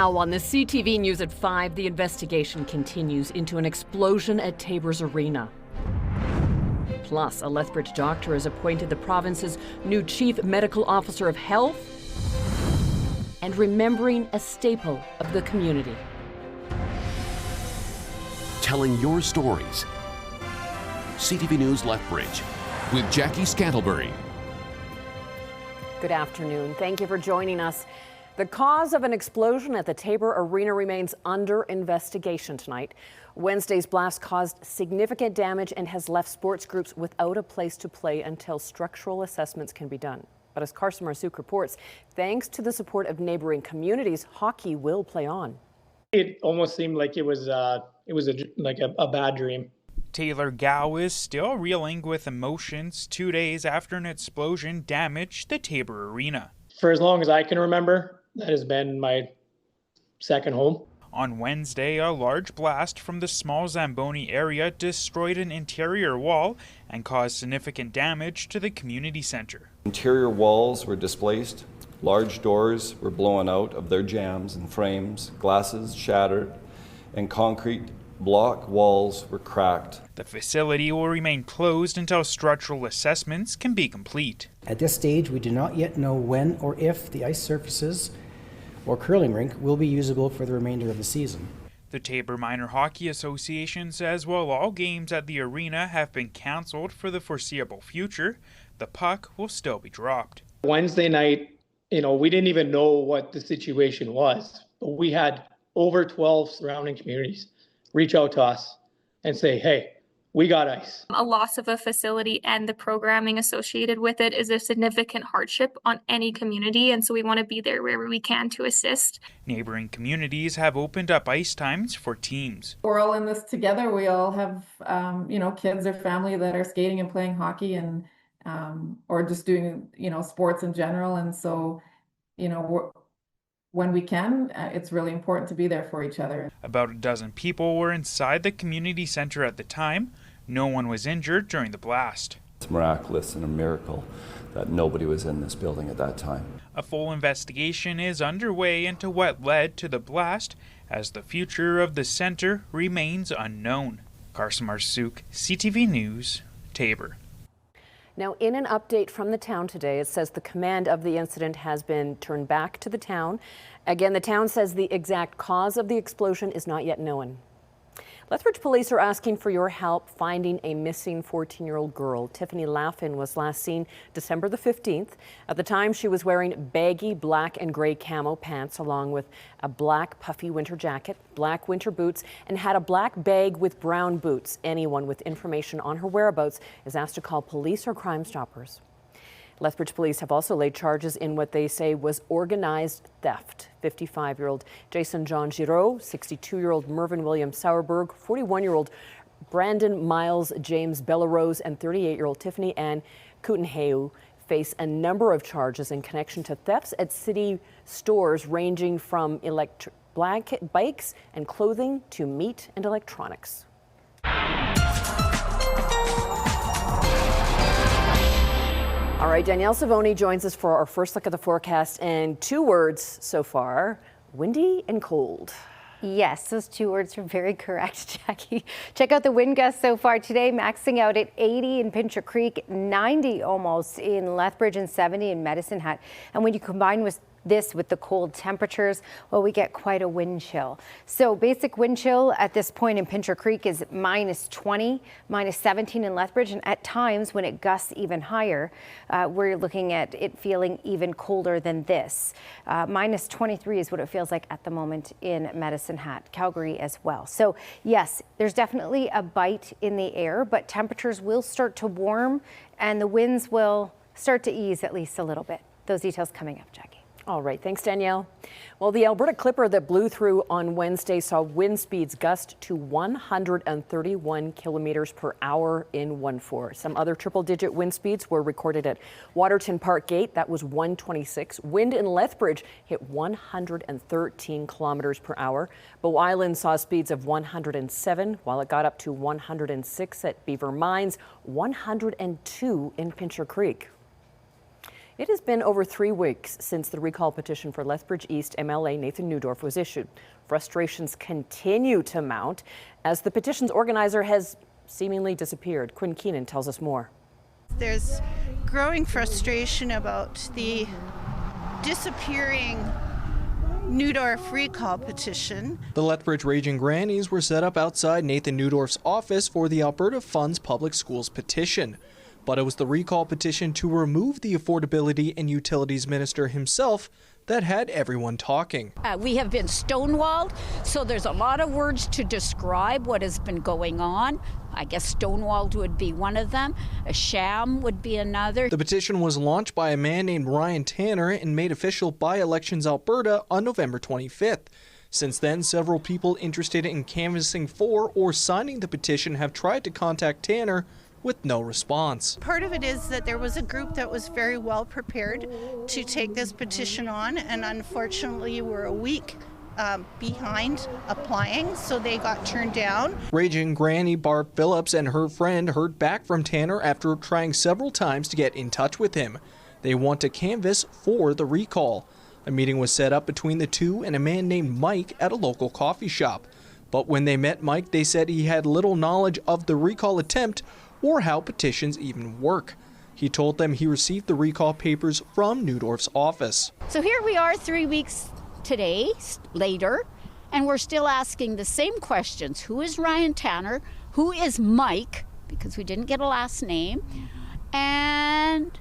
Now on the CTV News at 5, the investigation continues into an explosion at Tabor's Arena. Plus, a Lethbridge doctor is appointed the province's new Chief Medical Officer of Health and remembering a staple of the community. Telling your stories. CTV News Lethbridge with Jackie Scantlebury. Good afternoon. Thank you for joining us. The cause of an explosion at the Tabor Arena remains under investigation tonight. Wednesday's blast caused significant damage and has left sports groups without a place to play until structural assessments can be done. But as Carson Marsouk reports, thanks to the support of neighboring communities, hockey will play on. It almost seemed like it was a bad dream. Taylor Gow is still reeling with emotions 2 days after an explosion damaged the Tabor Arena. For as long as I can remember, that has been my second home. On Wednesday, a large blast from the small Zamboni area destroyed an interior wall and caused significant damage to the community center. Interior walls were displaced, large doors were blown out of their jambs and frames, glasses shattered, and concrete block walls were cracked. The facility will remain closed until structural assessments can be complete. At this stage, we do not yet know when or if the ice surfaces or curling rink will be usable for the remainder of the season. The Tabor Minor Hockey Association says while all games at the arena have been canceled for the foreseeable future, the puck will still be dropped. Wednesday night, we didn't even know what the situation was, but we had over 12 surrounding communities reach out to us and say, hey, we got ice. A loss of a facility and the programming associated with it is a significant hardship on any community, and so we want to be there wherever we can to assist. Neighboring communities have opened up ice times for teams. We're all in this together. We all have, kids or family that are skating and playing hockey and or just doing, sports in general. And so, when we can, it's really important to be there for each other. About a dozen people were inside the community center at the time. No one was injured during the blast. It's miraculous and a miracle that nobody was in this building at that time. A full investigation is underway into what led to the blast, as the future of the center remains unknown. Carson Marsouk, CTV News, Tabor. Now, in an update from the town today, it says the command of the incident has been turned back to the town. Again, the town says the exact cause of the explosion is not yet known. Lethbridge police are asking for your help finding a missing 14-year-old girl. Tiffany Laffin was last seen December the 15th. At the time, she was wearing baggy black and gray camo pants along with a black puffy winter jacket, black winter boots, and had a black bag with brown boots. Anyone with information on her whereabouts is asked to call police or Crime Stoppers. Lethbridge police have also laid charges in what they say was organized theft. 55-year-old Jason John Giraud, 62-year-old Mervyn William Sauerberg, 41-year-old Brandon Miles James Bellarose, and 38-year-old Tiffany Ann Kutenheu face a number of charges in connection to thefts at city stores ranging from electric bikes and clothing to meat and electronics. All right, Danielle Savoni joins us for our first look at the forecast, and 2 words so far: windy and cold. Yes, those 2 words are very correct, Jackie. Check out the wind gusts so far today, maxing out at 80 in Pincher Creek, 90 almost in Lethbridge, and 70 in Medicine Hat. And when you combine with the cold temperatures, well, we get quite a wind chill. So basic wind chill at this point in Pincher Creek is -20, -17 in Lethbridge, and at times when it gusts even higher, we're looking at it feeling even colder than this. -23 is what it feels like at the moment in Medicine Hat, Calgary as well. So yes, there's definitely a bite in the air, but temperatures will start to warm and the winds will start to ease at least a little bit. Those details coming up, Jackie. All right, thanks, Danielle. Well, the Alberta Clipper that blew through on Wednesday saw wind speeds gust to 131 kilometers per hour in 1/4. Some other triple-digit wind speeds were recorded at Waterton Park Gate. That was 126. Wind in Lethbridge hit 113 kilometers per hour. Bow Island saw speeds of 107, while it got up to 106 at Beaver Mines, 102 in Pincher Creek. It has been over 3 weeks since the recall petition for Lethbridge East MLA Nathan Neudorf was issued. Frustrations continue to mount as the petition's organizer has seemingly disappeared. Quinn Keenan tells us more. There's growing frustration about the disappearing Neudorf recall petition. The Lethbridge Raging Grannies were set up outside Nathan Neudorf's office for the Alberta Funds Public Schools petition. But it was the recall petition to remove the Affordability and Utilities Minister himself that had everyone talking. We have been stonewalled, so there's a lot of words to describe what has been going on. I guess stonewalled would be one of them. A sham would be another. The petition was launched by a man named Ryan Tanner and made official by Elections Alberta on November 25th. Since then, several people interested in canvassing for or signing the petition have tried to contact Tanner with no response. Part of it is that there was a group that was very well prepared to take this petition on, and unfortunately we're a week behind applying, so they got turned down. Raging Granny Barb Phillips and her friend heard back from Tanner after trying several times to get in touch with him. They want to canvass for the recall. A meeting was set up between the two and a man named Mike at a local coffee shop. But when they met Mike, they said he had little knowledge of the recall attempt or how petitions even work. He told them he received the recall papers from Neudorf's office. So here we are 3 weeks today, later, and we're still asking the same questions. Who is Ryan Tanner? Who is Mike? Because we didn't get a last name. And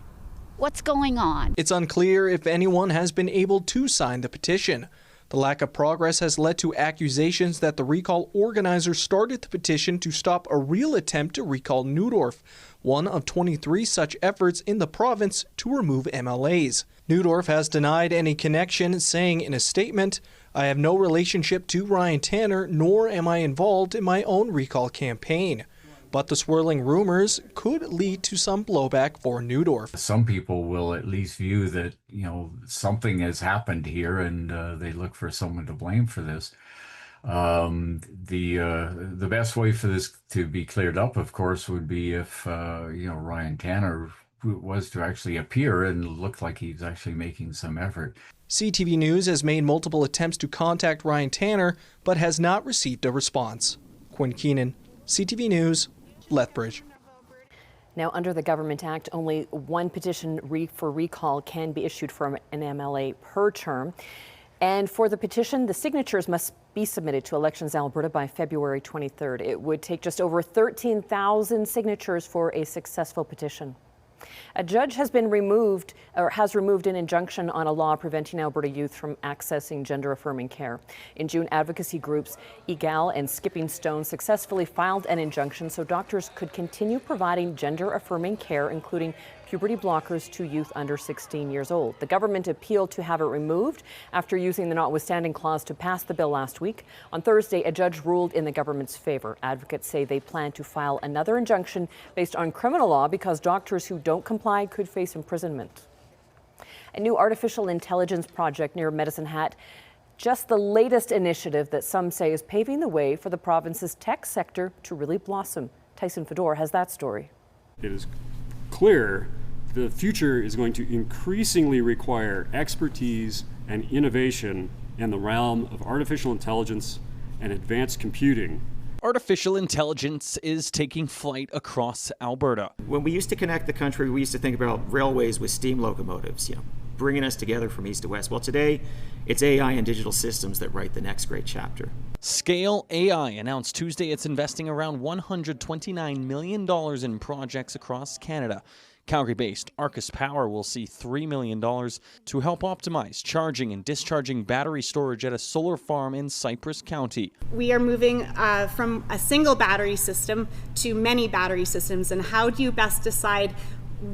what's going on? It's unclear if anyone has been able to sign the petition. The lack of progress has led to accusations that the recall organizers started the petition to stop a real attempt to recall Neudorf, one of 23 such efforts in the province to remove MLAs. Neudorf has denied any connection, saying in a statement, "I have no relationship to Ryan Tanner, nor am I involved in my own recall campaign." But the swirling rumors could lead to some blowback for Neudorf. Some people will at least view that, something has happened here and they look for someone to blame for this. The best way for this to be cleared up, of course, would be if, Ryan Tanner was to actually appear and look like he's actually making some effort. CTV News has made multiple attempts to contact Ryan Tanner, but has not received a response. Quinn Keenan, CTV News, Lethbridge. Now, under the Government Act, only one petition for recall can be issued from an MLA per term. And for the petition, the signatures must be submitted to Elections Alberta by February 23rd. It would take just over 13,000 signatures for a successful petition. A judge has removed an injunction on a law preventing Alberta youth from accessing gender-affirming care. In June, advocacy groups EGAL and Skipping Stone successfully filed an injunction so doctors could continue providing gender-affirming care, including puberty blockers, to youth under 16 years old. The government appealed to have it removed after using the notwithstanding clause to pass the bill last week. On Thursday, a judge ruled in the government's favor. Advocates say they plan to file another injunction based on criminal law because doctors who don't comply could face imprisonment. A new artificial intelligence project near Medicine Hat, just the latest initiative that some say is paving the way for the province's tech sector to really blossom. Tyson Fedor has that story. It is clear the future is going to increasingly require expertise and innovation in the realm of artificial intelligence and advanced computing. Artificial intelligence is taking flight across Alberta. When we used to connect the country, we used to think about railways with steam locomotives, bringing us together from east to west. Well, today, it's AI and digital systems that write the next great chapter. Scale AI announced Tuesday it's investing around $129 million in projects across Canada. Calgary-based Arcus Power will see $3 million to help optimize charging and discharging battery storage at a solar farm in Cypress County. We are moving from a single battery system to many battery systems, and how do you best decide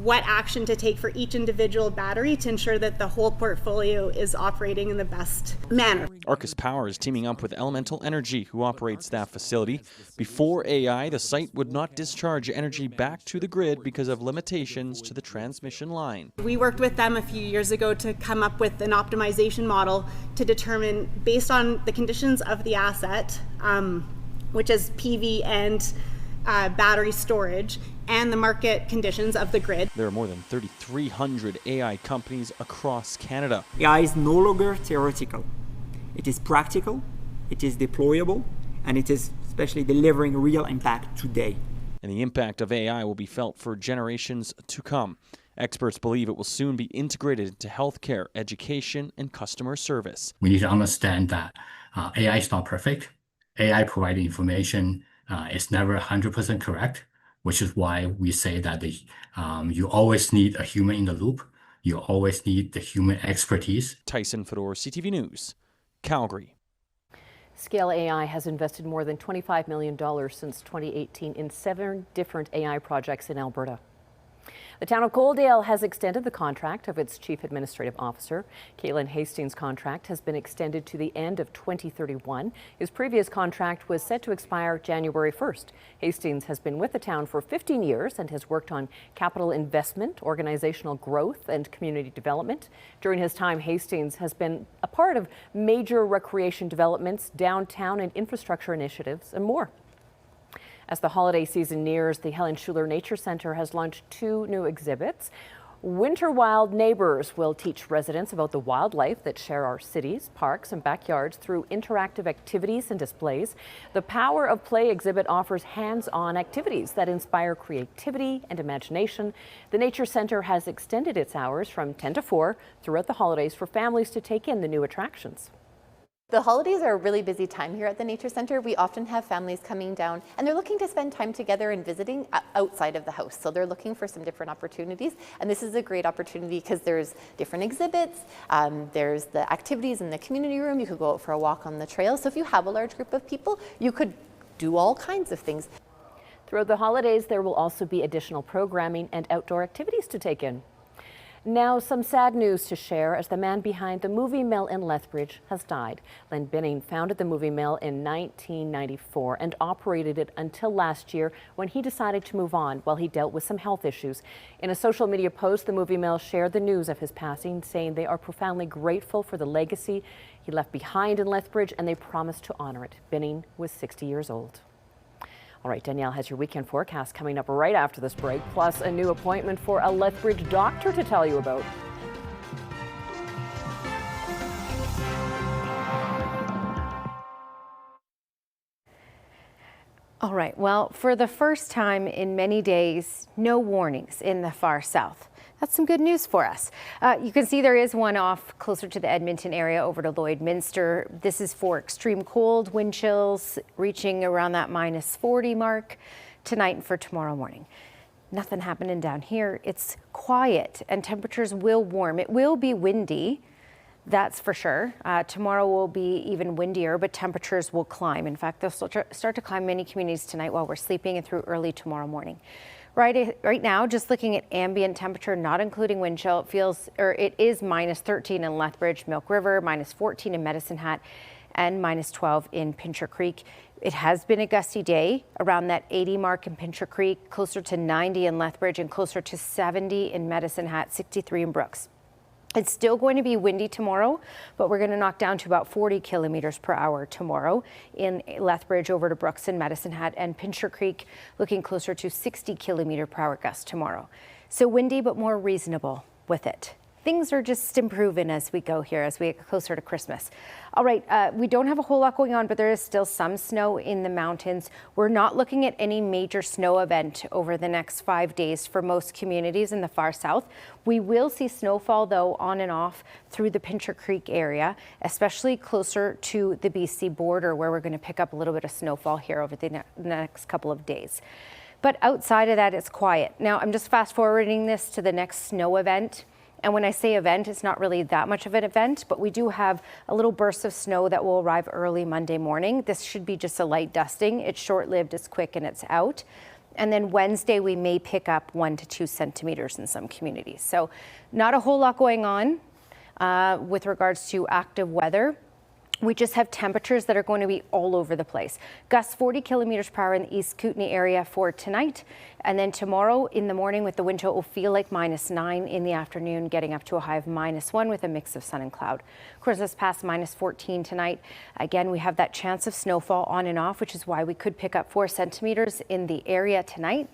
what action to take for each individual battery to ensure that the whole portfolio is operating in the best manner. Arcus Power is teaming up with Elemental Energy, who operates that facility. Before AI, the site would not discharge energy back to the grid because of limitations to the transmission line. We worked with them a few years ago to come up with an optimization model to determine, based on the conditions of the asset, which is PV and battery storage and the market conditions of the grid. There are more than 3,300 AI companies across Canada. AI is no longer theoretical. It is practical, it is deployable, and it is especially delivering real impact today. And the impact of AI will be felt for generations to come. Experts believe it will soon be integrated into healthcare, education, and customer service. We need to understand that AI is not perfect. AI providing information is never 100% correct, which is why we say that you always need a human in the loop. You always need the human expertise. Tyson Fedor, CTV News, Calgary. Scale AI has invested more than $25 million since 2018 in 7 different AI projects in Alberta. The town of Coaldale has extended the contract of its chief administrative officer. Caitlin Hastings' contract has been extended to the end of 2031. His previous contract was set to expire January 1st. Hastings has been with the town for 15 years and has worked on capital investment, organizational growth, and community development. During his time, Hastings has been a part of major recreation developments, downtown and infrastructure initiatives, and more. As the holiday season nears, the Helen Schuler Nature Centre has launched 2 new exhibits. Winter Wild Neighbors will teach residents about the wildlife that share our cities, parks, and backyards through interactive activities and displays. The Power of Play exhibit offers hands-on activities that inspire creativity and imagination. The Nature Centre has extended its hours from 10 to 4 throughout the holidays for families to take in the new attractions. The holidays are a really busy time here at the Nature Centre. We often have families coming down and they're looking to spend time together and visiting outside of the house. So they're looking for some different opportunities. And this is a great opportunity because there's different exhibits. There's the activities in the community room. You could go out for a walk on the trail. So if you have a large group of people, you could do all kinds of things. Throughout the holidays, there will also be additional programming and outdoor activities to take in. Now, some sad news to share as the man behind the movie mill in Lethbridge has died. Len Binning founded the movie mill in 1994 and operated it until last year when he decided to move on while he dealt with some health issues. In a social media post, the movie mill shared the news of his passing, saying they are profoundly grateful for the legacy he left behind in Lethbridge and they promise to honor it. Binning was 60 years old. All right, Danielle has your weekend forecast coming up right after this break, plus a new appointment for a Lethbridge doctor to tell you about. All right, well, for the first time in many days, no warnings in the far south. That's some good news for us. You can see there is one off closer to the Edmonton area over to Lloydminster. This is for extreme cold, wind chills reaching around that -40 mark tonight and for tomorrow morning. Nothing happening down here. It's quiet and temperatures will warm. It will be windy, that's for sure. Tomorrow will be even windier, but temperatures will climb. In fact, they'll start to climb many communities tonight while we're sleeping and through early tomorrow morning. Right now, just looking at ambient temperature, not including wind chill, it is -13 in Lethbridge, Milk River, -14 in Medicine Hat, and -12 in Pincher Creek. It has been a gusty day around that 80 mark in Pincher Creek, closer to 90 in Lethbridge, and closer to 70 in Medicine Hat, 63 in Brooks. It's still going to be windy tomorrow, but we're going to knock down to about 40 kilometers per hour tomorrow in Lethbridge over to Brooks and Medicine Hat, and Pincher Creek looking closer to 60 kilometer per hour gusts tomorrow. So windy, but more reasonable with it. Things are just improving as we go here, as we get closer to Christmas. All right, we don't have a whole lot going on, but there is still some snow in the mountains. We're not looking at any major snow event over the next 5 days for most communities in the far south. We will see snowfall, though, on and off through the Pincher Creek area, especially closer to the BC border, where we're going to pick up a little bit of snowfall here over the next couple of days. But outside of that, it's quiet. Now, I'm just fast forwarding this to the next snow event. And when I say event, it's not really that much of an event, but we do have a little burst of snow that will arrive early Monday morning. This should be just a light dusting. It's short-lived, it's quick, and it's out. And then Wednesday, we may pick up 1 to 2 centimeters in some communities. So not a whole lot going on with regards to active weather. We just have temperatures that are going to be all over the place. Gusts 40 kilometers per hour in the East Kootenay area for tonight. And then tomorrow in the morning with the wind chill, it will feel like -9 in the afternoon, getting up to a high of -1 with a mix of sun and cloud. Of course, it's past -14 tonight. Again, we have that chance of snowfall on and off, which is why we could pick up 4 centimeters in the area tonight.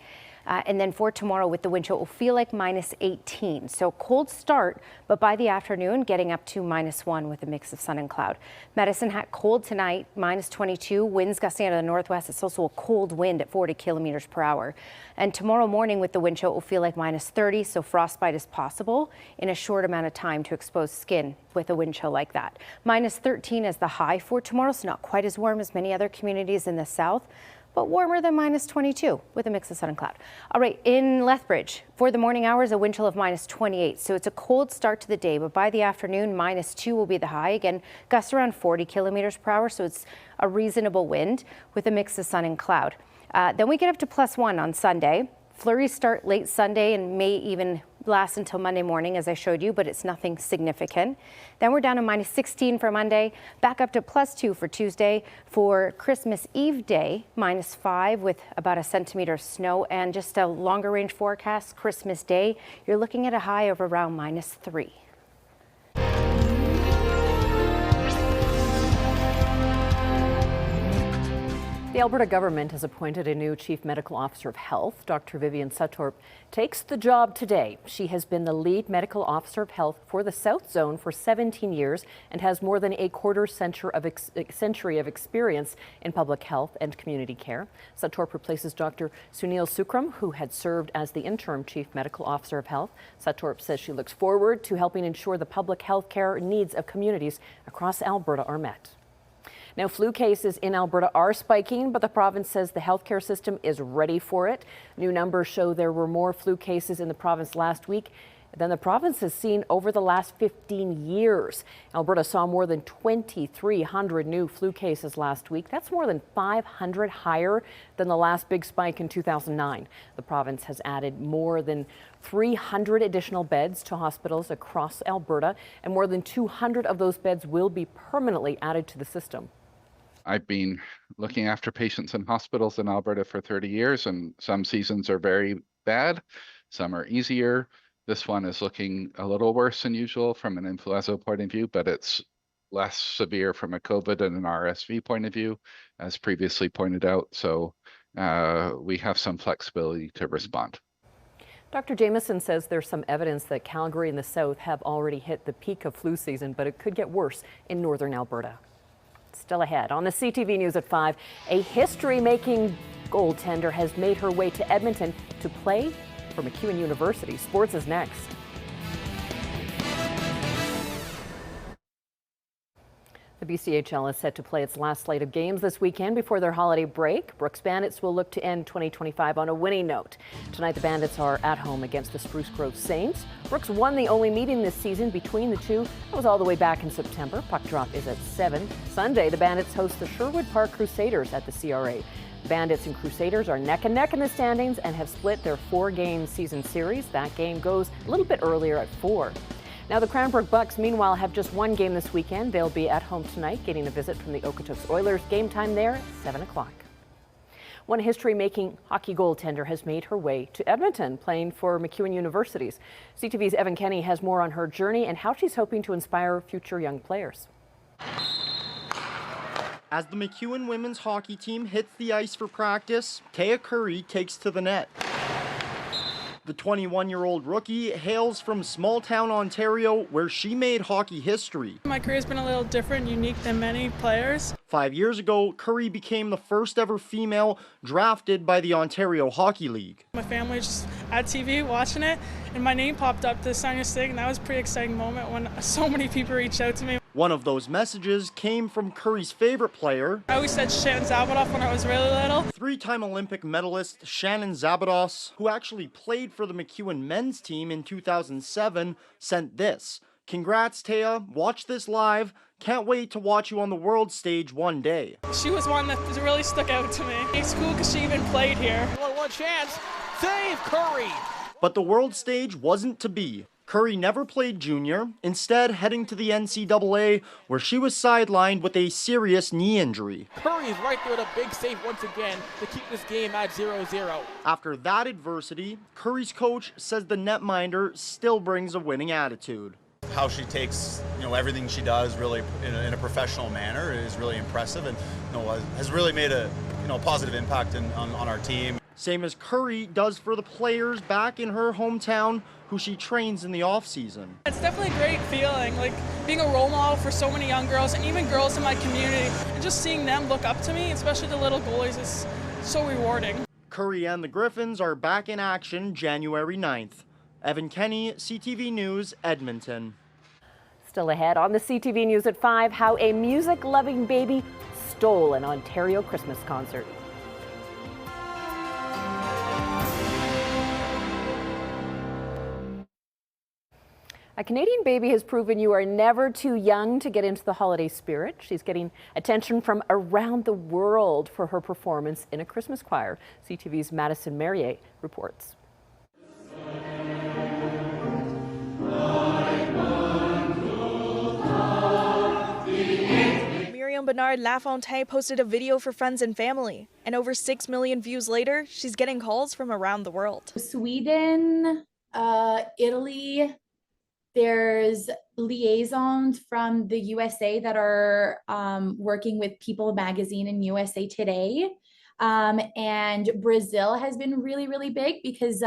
And then for tomorrow with the wind chill, it will feel like -18. So cold start, but by the afternoon, getting up to -1 with a mix of sun and cloud. Medicine Hat cold tonight, -22. Winds gusting out of the northwest. It's also a cold wind at 40 kilometers per hour. And tomorrow morning with the wind chill, it will feel like -30. So frostbite is possible in a short amount of time to expose skin with a wind chill like that. -13 is the high for tomorrow, so not quite as warm as many other communities in the south, but warmer than -22 with a mix of sun and cloud. All right, in Lethbridge, for the morning hours, a wind chill of -28. So it's a cold start to the day, but by the afternoon, -2 will be the high. Again, gusts around 40 kilometers per hour, so it's a reasonable wind with a mix of sun and cloud. Then we get up to +1 on Sunday. Flurries start late Sunday and may even last until Monday morning, as I showed you, but it's nothing significant. Then we're down to -16 for Monday, back up to +2 for Tuesday. For Christmas Eve day, -5 with about a centimeter of snow, and just a longer range forecast, Christmas Day, you're looking at a high of around -3. The Alberta government has appointed a new Chief Medical Officer of Health. Dr. Vivian Sutorp takes the job today. She has been the lead medical officer of health for the South Zone for 17 years and has more than a quarter century of experience in public health and community care. Sutorp replaces Dr. Sunil Sukram, who had served as the interim Chief Medical Officer of Health. Sutorp says she looks forward to helping ensure the public health care needs of communities across Alberta are met. Now, flu cases in Alberta are spiking, but the province says the healthcare system is ready for it. New numbers show there were more flu cases in the province last week than the province has seen over the last 15 years. Alberta saw more than 2,300 new flu cases last week. That's more than 500 higher than the last big spike in 2009. The province has added more than 300 additional beds to hospitals across Alberta, and more than 200 of those beds will be permanently added to the system. I've been looking after patients in hospitals in Alberta for 30 years, and some seasons are very bad, some are easier. This one is looking a little worse than usual from an influenza point of view, but it's less severe from a COVID and an RSV point of view, as previously pointed out. So we have some flexibility to respond. Dr. Jameson says there's some evidence that Calgary and the South have already hit the peak of flu season, but it could get worse in northern Alberta. Still ahead on the CTV News at 5, a history-making goaltender has made her way to Edmonton to play for MacEwan University. Sports is next. The BCHL is set to play its last slate of games this weekend before their holiday break. Brooks Bandits will look to end 2025 on a winning note. Tonight, the Bandits are at home against the Spruce Grove Saints. Brooks won the only meeting this season between the two. That was all the way back in September. Puck drop is at 7. Sunday, the Bandits host the Sherwood Park Crusaders at the CRA. Bandits and Crusaders are neck and neck in the standings and have split their 4-game season series. That game goes a little bit earlier at 4. Now, the Cranbrook Bucks, meanwhile, have just one game this weekend. They'll be at home tonight, getting a visit from the Okotoks Oilers. Game time there at 7 o'clock. One history-making hockey goaltender has made her way to Edmonton, playing for MacEwan Universities. CTV's Evan Kenny has more on her journey and how she's hoping to inspire future young players. As the MacEwan women's hockey team hits the ice for practice, Taya Curry takes to the net. The 21-year-old rookie hails from small-town Ontario, where she made hockey history. My career's been a little different, unique than many players. 5 years ago, Curry became the first ever female drafted by the Ontario Hockey League. My family was just at TV watching it, and my name popped up to sign a stick, and that was a pretty exciting moment when so many people reached out to me. One of those messages came from Curry's favorite player. I always said Shannon Zabadoff when I was really little. 3-time Olympic medalist Shannon Zabados, who actually played for the MacEwan men's team in 2007, sent this. Congrats, Taya. Watch this live. Can't wait to watch you on the world stage one day. She was one that really stuck out to me. It's cool because she even played here. One chance. Save Curry. But the world stage wasn't to be. Curry never played junior, instead heading to the NCAA, where she was sidelined with a serious knee injury. Curry is right there with a big save once again to keep this game at 0-0. After that adversity, Curry's coach says the netminder still brings a winning attitude. How she takes, everything she does really in a professional manner is really impressive, and has really made a positive impact on our team. Same as Curry does for the players back in her hometown who she trains in the off-season. It's definitely a great feeling, like being a role model for so many young girls and even girls in my community, and just seeing them look up to me, especially the little goalies, is so rewarding. Curry and the Griffins are back in action January 9th. Evan Kenny, CTV News, Edmonton. Still ahead on the CTV News at 5, how a music-loving baby stole an Ontario Christmas concert. A Canadian baby has proven you are never too young to get into the holiday spirit. She's getting attention from around the world for her performance in a Christmas choir. CTV's Madison Merrier reports. Bernard Lafontaine posted a video for friends and family, and over 6 million views later, she's getting calls from around the world. Sweden, Italy, there's liaisons from the USA that are working with People magazine and USA Today. And Brazil has been really, really big because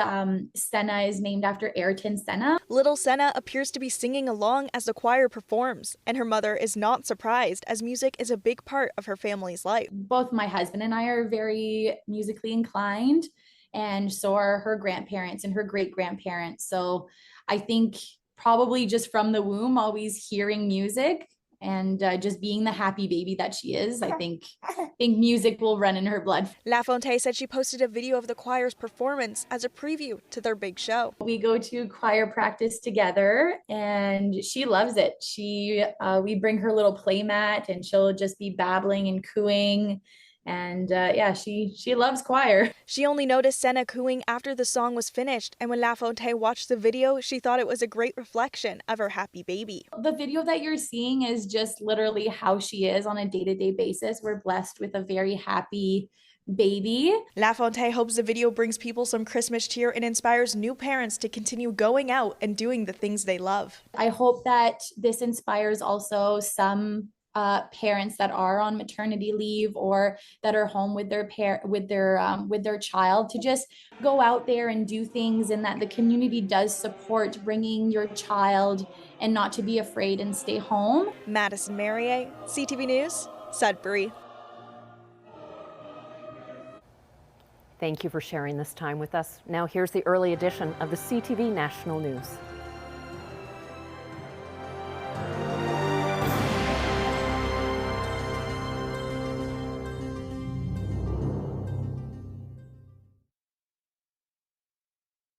Senna is named after Ayrton Senna. Little Senna appears to be singing along as the choir performs, and her mother is not surprised as music is a big part of her family's life. Both my husband and I are very musically inclined, and so are her grandparents and her great-grandparents. So I think probably just from the womb, always hearing music and just being the happy baby that she is, I think music will run in her blood. Lafontaine said she posted a video of the choir's performance as a preview to their big show. We go to choir practice together, and she loves it. We bring her little play mat, and she'll just be babbling and cooing. And yeah, she loves choir. She only noticed Senna cooing after the song was finished, and when Lafontaine watched the video, she thought it was a great reflection of her happy baby. The video that you're seeing is just literally how she is on a day-to-day basis. We're blessed with a very happy baby. Lafontaine hopes the video brings people some Christmas cheer and inspires new parents to continue going out and doing the things they love. I hope that this inspires also some parents that are on maternity leave or that are home with their child to just go out there and do things, and that the community does support bringing your child and not to be afraid and stay home. Madison Merrier, CTV News, Sudbury. Thank you for sharing this time with us. Now here's the early edition of the CTV National News.